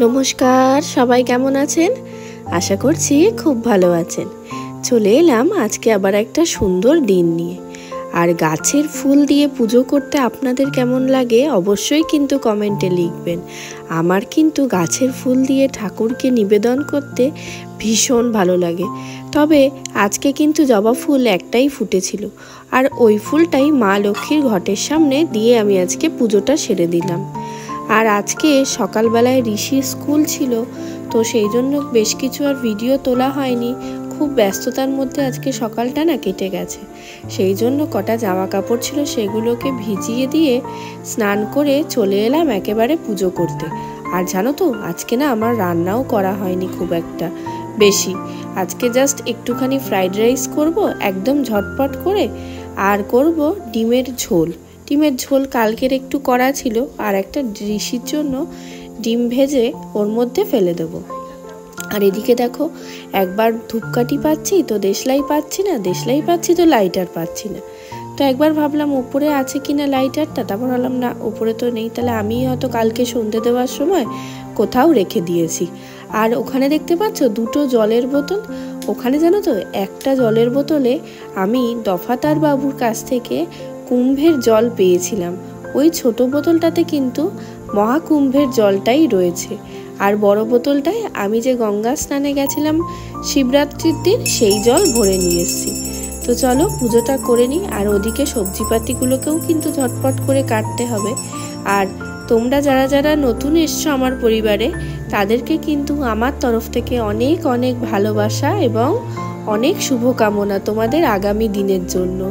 নমস্কার, সবাই কেমন আছেন? আশা করছি খুব ভালো আছেন। চলে এলাম আজকে আবার একটা সুন্দর দিন নিয়ে। আর গাছের ফুল দিয়ে পুজো করতে আপনাদের কেমন লাগে অবশ্যই কিন্তু কমেন্টে লিখবেন। আমার কিন্তু গাছের ফুল দিয়ে ঠাকুরকে নিবেদন করতে ভীষণ ভালো লাগে। তবে আজকে কিন্তু জবা ফুল একটাই ফুটেছিল, আর ওই ফুলটাই মা লক্ষ্মীর ঘটের সামনে দিয়ে আমি আজকে পুজোটা সেরে দিলাম। আর আজকে সকালবেলায় ঋষির স্কুল ছিল, তো সেই জন্য বেশ কিছু আর ভিডিও তোলা হয়নি। খুব ব্যস্ততার মধ্যে আজকে সকালটা না কেটে গেছে। সেই জন্য কটা জামা কাপড় ছিল সেগুলোকে ভিজিয়ে দিয়ে স্নান করে চলে এলাম একেবারে পুজো করতে। আর জানো তো আজকে না আমার রান্নাও করা হয়নি খুব একটা বেশি। আজকে জাস্ট একটুখানি ফ্রাইড রাইস করব একদম ঝটপট করে, আর করব ডিমের ঝোল। ডিমের ঝোল কালকের একটু করা ছিল, আর একটা ঋষির জন্য ডিম ভেজে ওর মধ্যে ফেলে দেবো। আর এদিকে দেখো, একবার ধূপকাঠি পাচ্ছি তো দেশলাই পাচ্ছি না, দেশলাই পাচ্ছি তো লাইটার পাচ্ছি না। তো একবার ভাবলাম উপরে আছে কিনা লাইটারটা, তারপর ভাবলাম না উপরে তো নেই, তাহলে আমি হয়তো কালকে সন্ধে দেওয়ার সময় কোথাও রেখে দিয়েছি। আর ওখানে দেখতে পাচ্ছ দুটো জলের বোতল। ওখানে জানো তো একটা জলের বোতলে আমি দফাদার বাবুর কাছ থেকে কুম্ভের জল পেয়েছিলাম। ওই ছোট বোতলটাতে কিন্তু মহাকুম্ভের জলটাই রয়েছে, আর বড় বোতলটায় আমি যে গঙ্গা স্নানে গেছিলাম শিবরাত্রির দিন সেই জল ভরে নিয়ে এসেছি। তো চলো পুজোটা করে নিই। আর ওদিকে সবজিপাতিগুলোকেও কিন্তু ঝটপট করে কাটতে হবে। আর তোমরা যারা যারা নতুন এসছো আমার পরিবারে, তাদেরকে কিন্তু আমার তরফ থেকে অনেক অনেক ভালোবাসা এবং অনেক শুভকামনা তোমাদের আগামী দিনের জন্য।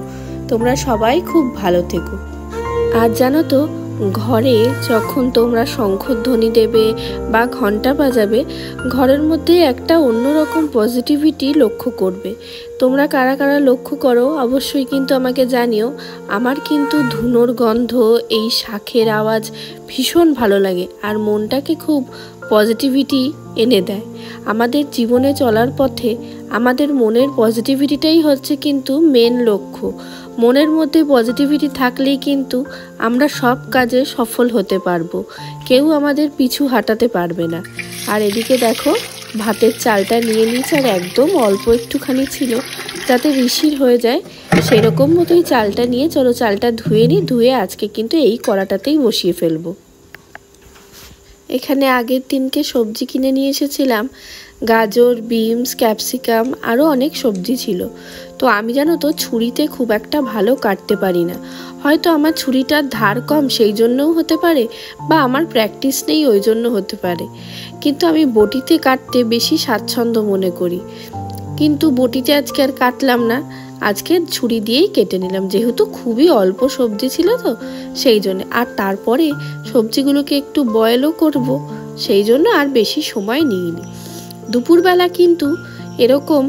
তোমরা সবাই খুব ভালো থেকো। আর জানো তো, ঘরে যখন তোমরা শঙ্খধ্বনি দেবে বা ঘন্টা বাজাবে, ঘরের মধ্যে একটা অন্যরকম পজিটিভিটি লক্ষ্য করবে। তোমরা কারা কারা লক্ষ্য করো অবশ্যই কিন্তু আমাকে জানিও। আমার কিন্তু ধুনোর গন্ধ, এই শাঁখের আওয়াজ ভীষণ ভালো লাগে, আর মনটাকে খুব পজিটিভিটি এনে দেয়। আমাদের জীবনে চলার পথে আমাদের মনের পজিটিভিটিটাই হচ্ছে কিন্তু মেন লক্ষ্য। মনের মধ্যে পজিটিভিটি থাকলেই কিন্তু আমরা সব কাজে সফল হতে পারবো, কেউ আমাদের পিছু হাঁটাতে পারবে না। আর এদিকে দেখো, ভাতের চালটা নিয়ে নিয়েছি, আর একদম অল্প একটুখানি ছিল যাতে ঋষির হয়ে যায় সেরকম মতোই চালটা নিয়ে চলো চালটা ধুয়ে নিই। ধুয়ে আজকে কিন্তু এই কড়াটাতেই বসিয়ে ফেলবো। এখানে আগের দিনকে সবজি কিনে নিয়ে এসেছিলাম, গাজর, বিনস, ক্যাপসিকাম, আরও অনেক সবজি ছিল। তো আমি জানো তো ছুরিতে খুব একটা ভালো কাটতে পারি না। হয়তো আমার ছুরিটার ধার কম সেই জন্যও হতে পারে, বা আমার প্র্যাকটিস নেই ওই জন্য হতে পারে। কিন্তু আমি বটিতে কাটতে বেশি স্বাচ্ছন্দ্য মনে করি। কিন্তু বটিতে আজকে আর কাটলাম না, আজকে ছুরি দিয়েই কেটে নিলাম, যেহেতু খুবই অল্প সবজি ছিল তো সেই জন্য। আর তারপরে সবজিগুলোকে একটু বয়েলও করব, সেই জন্য আর বেশি সময় নিইনি। দুপুরবেলা কিন্তু এরকম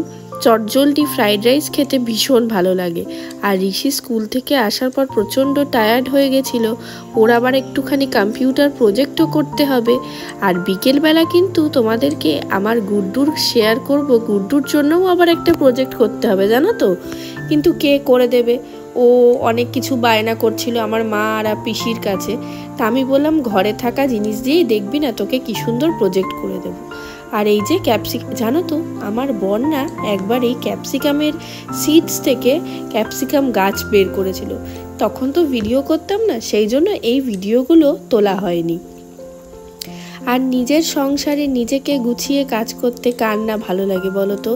চটজলদি ফ্রাইড রাইস খেতে ভীষণ ভালো লাগে। আর ঋষি স্কুল থেকে আসার পর প্রচণ্ড টায়ার্ড হয়ে গেছিল, ওর আবার একটুখানি কম্পিউটার প্রজেক্টও করতে হবে। আর বিকেলবেলা কিন্তু তোমাদেরকে আমার গুড্ডুর শেয়ার করব, গুড্ডুর জন্যও আবার একটা প্রজেক্ট করতে হবে জানো তো। কিন্তু কে করে দেবে, ও অনেক কিছু বায়না করছিল আমার মা আর পিসির কাছে। তা আমি বললাম ঘরে থাকা জিনিস দিয়েই দেখবি না, তোকে কি সুন্দর প্রজেক্ট করে দেবো। আর এই যে ক্যাপসিকাম, জানো তো আমার বোন না একবার এই ক্যাপসিকামের সিডস থেকে ক্যাপসিকাম গাছ বের করেছিল। তখন তো ভিডিও করতাম না, সেই জন্য এই ভিডিওগুলো তোলা হয়নি। আর নিজের সংসারে নিজেকে গুছিয়ে কাজ করতে কার না ভালো লাগে বলো তো।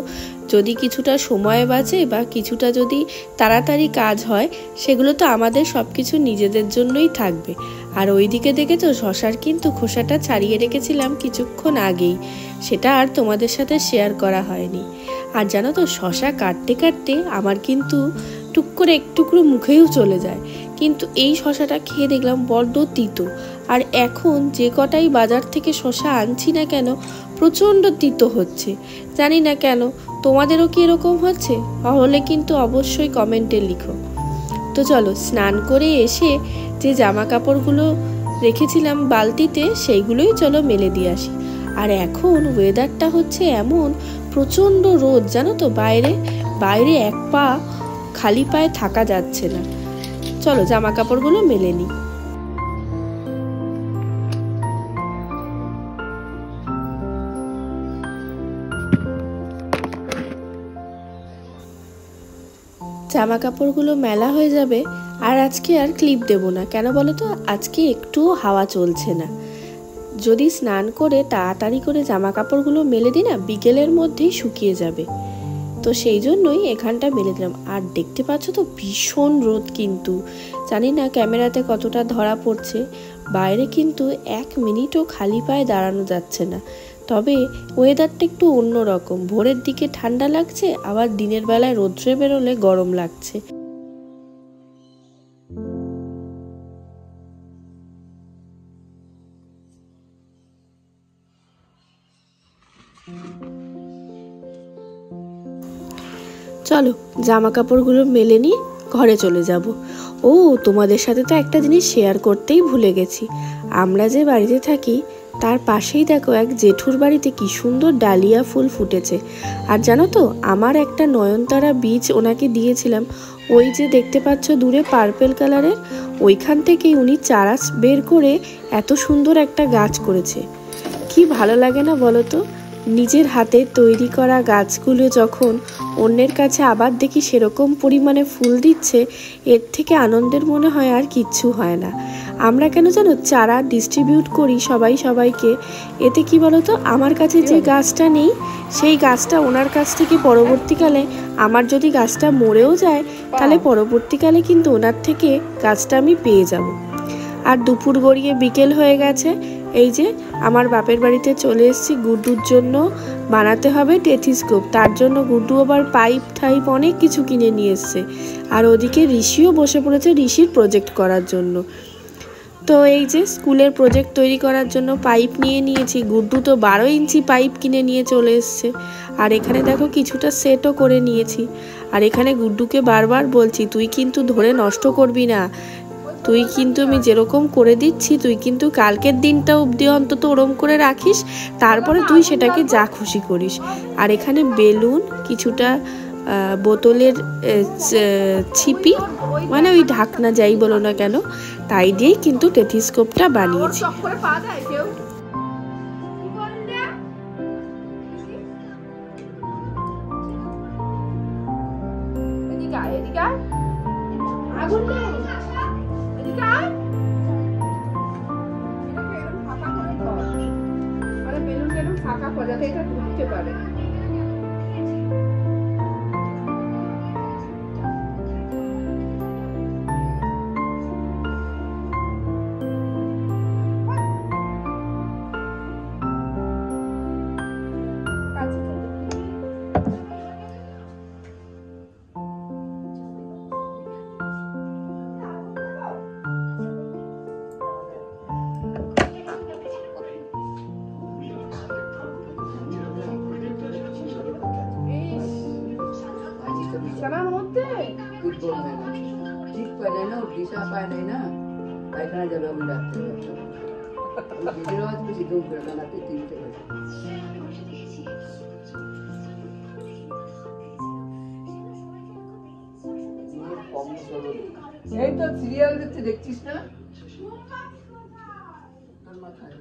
যদি কিছুটা সময় বাঁচে বা কিছুটা যদি তাড়াতাড়ি কাজ হয়, সেগুলো তো আমাদের সব কিছু নিজেদের জন্যই থাকবে। আর ওইদিকে দেখেছো শশার কিন্তু খোসাটা ছাড়িয়ে রেখেছিলাম কিছুক্ষণ আগেই, সেটা আর তোমাদের সাথে শেয়ার করা হয়নি। আর জানো তো শশা কাটতে কাটতে আমার কিন্তু টুক করে একটুকরো মুখেও চলে যায়। কিন্তু এই শশাটা খেয়ে দেখলাম বড্ড তিতো। আর এখন যে কটাই বাজার থেকে শশা আনছি না কেন প্রচণ্ড তিতো হচ্ছে, জানি না কেন। তোমাদেরও কি এরকম হচ্ছে? তাহলে কিন্তু অবশ্যই কমেন্টে লিখো। তো চলো স্নান করে এসে যে জামা কাপড়গুলো রেখেছিলাম বালতিতে সেইগুলোই চলো মেলে দিয়ে আসি। আর এখন ওয়েদারটা হচ্ছে এমন প্রচণ্ড রোদ জানো তো, বাইরে বাইরে এক পা খালি পায়ে থাকা যাচ্ছে না। চলো জামা কাপড়গুলো মেলে নিই। জামা কাপড়গুলো মেলা হয়ে যাবে। আর আজকে আর ক্লিপ দেব না, কেন বলো তো, আজকে একটু হাওয়া চলছে না। যদি স্নান করে তাড়াতাড়ি করে জামা কাপড়গুলো মেলে দিই না, বিকেলের মধ্যেই শুকিয়ে যাবে। তো সেই জন্যই এখানটা মেলে দিলাম। আর দেখতে পাচ্ছ তো ভীষণ রোদ, কিন্তু জানি না ক্যামেরাতে কতটা ধরা পড়ছে। বাইরে কিন্তু 1 মিনিটও খালি পায়ে দাঁড়ানো যাচ্ছে না। তবে ওয়েদারটা একটু অন্যরকম, ভোরের দিকে ঠান্ডা লাগছে, আবার দিনের বেলায় রোদ্রে বেরোলে গরম লাগছে। চলো জামা কাপড়গুলো মেলে নিয়ে ঘরে চলে যাব। ও তোমাদের সাথে তো একটা জিনিস শেয়ার করতেই ভুলে গেছি। আমরা যে বাড়িতে থাকি তার পাশেই দেখো এক জেঠুর বাড়িতে কি সুন্দর ডালিয়া ফুল ফুটেছে। আর জানো তো, আমার একটা নয়নতারা বীজ ওনাকে দিয়েছিলাম, ওই যে দেখতে পাচ্ছ দূরে পার্পেল কালারের, ওইখান থেকেই উনি চারা বের করে এত সুন্দর একটা গাছ করেছে। কি ভালো লাগে না বলো তো, নিজের হাতে তৈরি করা গাছগুলো যখন অন্যের কাছে আবার দেখি সেরকম পরিমাণে ফুল দিচ্ছে, এর থেকে আনন্দের মনে হয় আর কিচ্ছু হয় না। আমরা কেন জানো চারা ডিস্ট্রিবিউট করি সবাইকে, এতে কি বলো তো, আমার কাছে যে গাছটা নেই সেই গাছটা ওনার কাছ থেকে পরবর্তীকালে আমার যদি গাছটা মরেও যায়, তাহলে পরবর্তীকালে কিন্তু ওনার থেকে গাছটা আমি পেয়ে যাব। আর দুপুর গড়িয়ে বিকেল হয়ে গেছে। এই যে আমার বাপের বাড়িতে চলে এসেছি, গুড্ডুর জন্য বানাতে হবে টেথিস্কোপ। তার জন্য গুড্ডু আবার পাইপ ঠাইপ অনেক কিছু কিনে নিয়ে এসছে। আর ওদিকে ঋষিও বসে পড়েছে ঋষির প্রজেক্ট করার জন্য। তো এই যে স্কুলের প্রজেক্ট তৈরি করার জন্য পাইপ নিয়ে নিয়েছি। গুড্ডু তো 12 ইঞ্চি পাইপ কিনে নিয়ে চলে এসছে। আর এখানে দেখো কিছুটা সেটও করে নিয়েছি। আর এখানে গুড্ডুকে বারবার বলছি, তুই কিন্তু ধরে নষ্ট করবি না, তুই কিন্তু আমি যেরকম করে দিচ্ছি তুই কিন্তু কালকের দিনটা অবধি অন্তত ওরম করে রাখিস, তারপরে তুই সেটাকে যা খুশি করিস। আর এখানে বেলুন, কিছুটা বোতলের ছিপি, মানে ওই ঢাকনা যাই বলো না কেন, তাই দিয়েই কিন্তু টেথিস্কোপটা বানিয়েছি। ফাঁকা যাতে এটা ঢুকতে পারে। বিছানার মধ্যে ঠিক পায় না, দিশা পায় নাই না, পায়খানা যাবে আমি রাত্রে বেশি দৌড় করে বেলাতে 3টে বাজে। এই তো সিরিয়াল দেখতে, দেখছিস না তোর মাথায়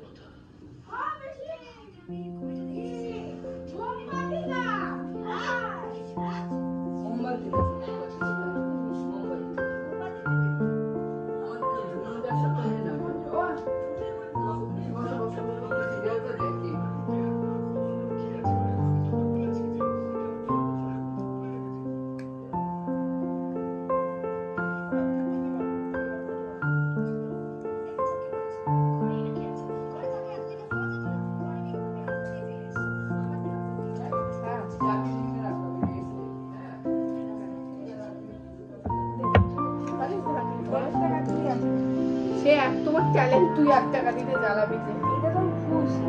সে তোমার ট্যালেন্ট, তুই 1 টাকা দিতে জ্বালাবি যে এটা তো খুশি।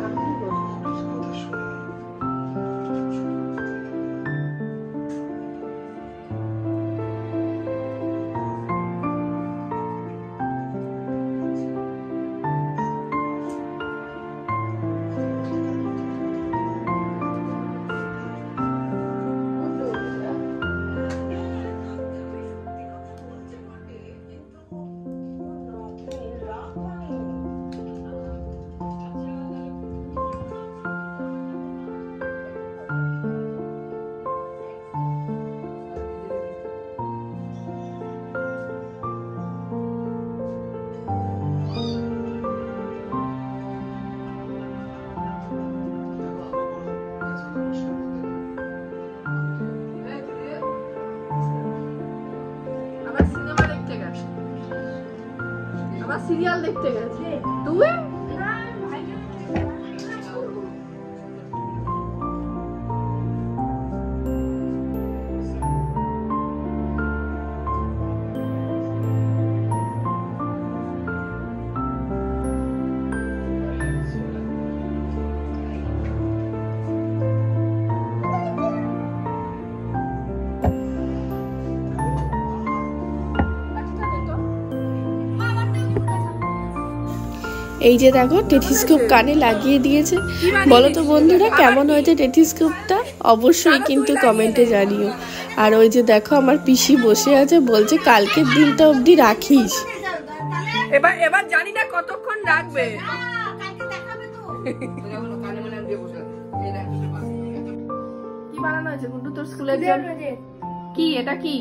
আমি কি বলবো, সিরিয়াল দেখতে গেছে তুই? এই যে দেখো টেথিস্কোপ কানে লাগিয়ে দিয়েছে। বলো তো বন্ধুরা কেমন হয়েছে টেথিস্কোপটা, অবশ্যই কিন্তু কমেন্টে জানিও। আর ওই যে দেখো আমার পিসি বসে আছে, বলছে কালকের দিনটা অবধি রাখিস। এবার জানি না কতক্ষণ রাখবে। কি বানানো হয়েছে গুড্ডু তোর স্কুলের জন্য? কি এটা? কি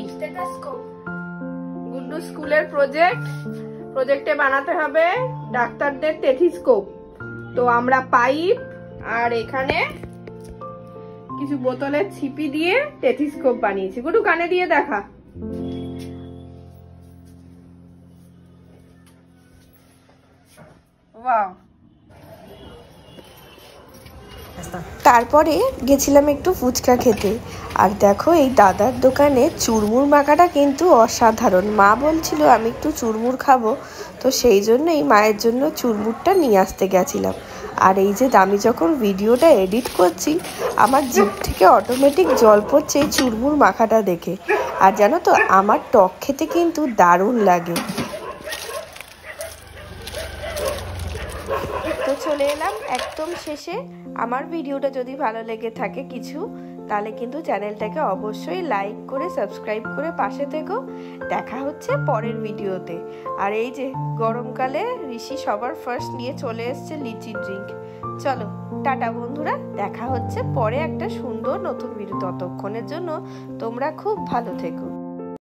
গুড্ডু স্কুলের প্রজেক্ট? প্রজেক্টে বানাতে হবে ডাক্তারদের টেথিস্কোপ। তো আমরা পাইপ আর এখানে কিছু বোতলের ছিপি দিয়ে টেথিস্কোপ বানিয়েছি। গুড্ডু কানে দিয়ে দেখা। ওয়াও। তারপরে গেছিলাম একটু ফুচকা খেতে। আর দেখো এই দাদার দোকানে চুরমুর মাখাটা কিন্তু অসাধারণ। মা বলছিল আমি একটু চুরমুর খাবো, তো সেই জন্যই মায়ের জন্য চুরমুরটা নিয়ে আসতে গেছিলাম। আর এই যে আমি যখন ভিডিওটা এডিট করছি, আমার জিভ থেকে অটোমেটিক জল পড়ছে এই চুরমুর মাখাটা দেখে। আর জানো তো আমার টক খেতে কিন্তু দারুণ লাগে। তো চলে এলাম একদম শেষে। আমার ভিডিওটা যদি ভালো লেগে থাকে কিছু, তাহলে কিন্তু চ্যানেলটাকে অবশ্যই লাইক করে সাবস্ক্রাইব করে পাশে থেকো। দেখা হচ্ছে পরের ভিডিওতে। আর এই যে গরমকালে ঋষি সবার ফার্স্ট নিয়ে চলে এসছে লিচি ড্রিঙ্ক। চলো টাটা বন্ধুরা, দেখা হচ্ছে পরে একটা সুন্দর নতুন ভিডিও। ততক্ষণের জন্য তোমরা খুব ভালো থেকো।